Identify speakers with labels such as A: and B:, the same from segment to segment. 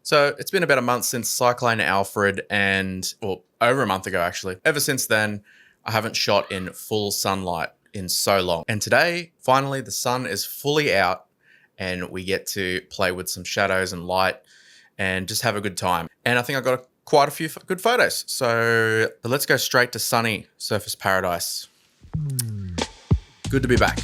A: So it's been about a month since Cyclone Alfred well, over a month ago actually. Ever since then, I haven't shot in full sunlight in so long. And today, finally, the sun is fully out and we get to play with some shadows and light and just have a good time. And I think I got quite a few good photos. So let's go straight to sunny Surface Paradise. Good to be back.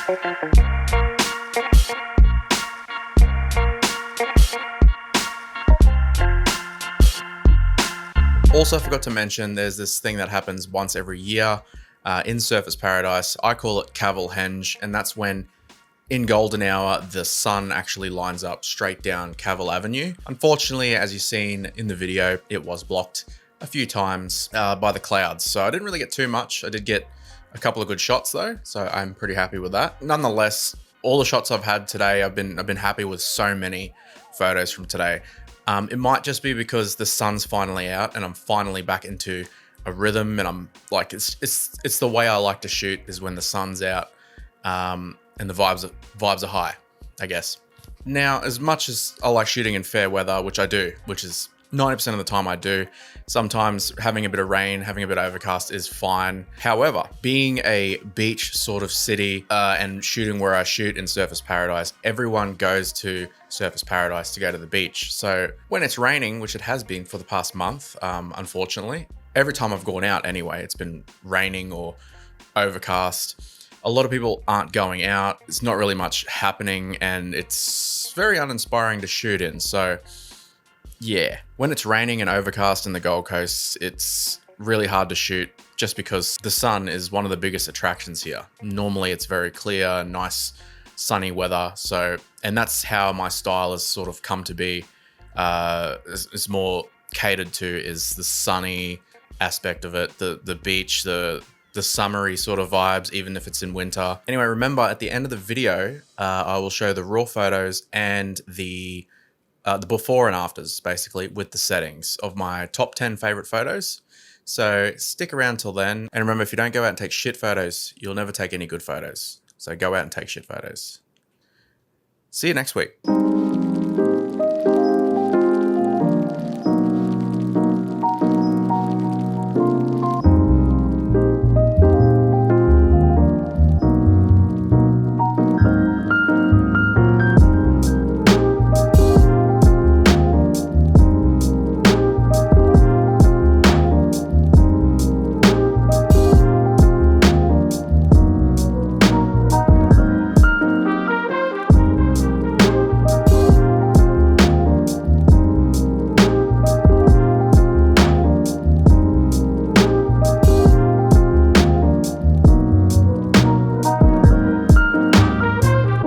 A: Also forgot to mention, there's this thing that happens once every year in Surfers Paradise. I call it Caval Henge, and that's when in golden hour, the sun actually lines up straight down Caval Avenue. Unfortunately, as you've seen in the video, it was blocked a few times by the clouds. So I didn't really get too much. I did get a couple of good shots though, so I'm pretty happy with that. Nonetheless, all the shots I've had today, I've been happy with so many photos from today. It might just be because the sun's finally out and I'm finally back into a rhythm, and I'm like, it's the way I like to shoot, is when the sun's out and the vibes are high, I guess. Now, as much as I like shooting in fair weather, which I do, which is 90% of the time I do, sometimes having a bit of rain, having a bit of overcast is fine. However, being a beach sort of city and shooting where I shoot in Surfers Paradise, everyone goes to Surfers Paradise to go to the beach. So when it's raining, which it has been for the past month, unfortunately, every time I've gone out anyway, it's been raining or overcast. A lot of people aren't going out. It's not really much happening, and it's very uninspiring to shoot in. So yeah, when it's raining and overcast in the Gold Coast, it's really hard to shoot just because the sun is one of the biggest attractions here. Normally it's very clear, nice, sunny weather. So, and that's how my style has sort of come to be. It's more catered to is the sunny aspect of it, the beach, the summery sort of vibes, even if it's in winter. Anyway, remember at the end of the video, I will show the raw photos and the before and afters, basically, with the settings of my top 10 favorite photos. So stick around till then. And remember, if you don't go out and take shit photos, you'll never take any good photos. So go out and take shit photos. See you next week.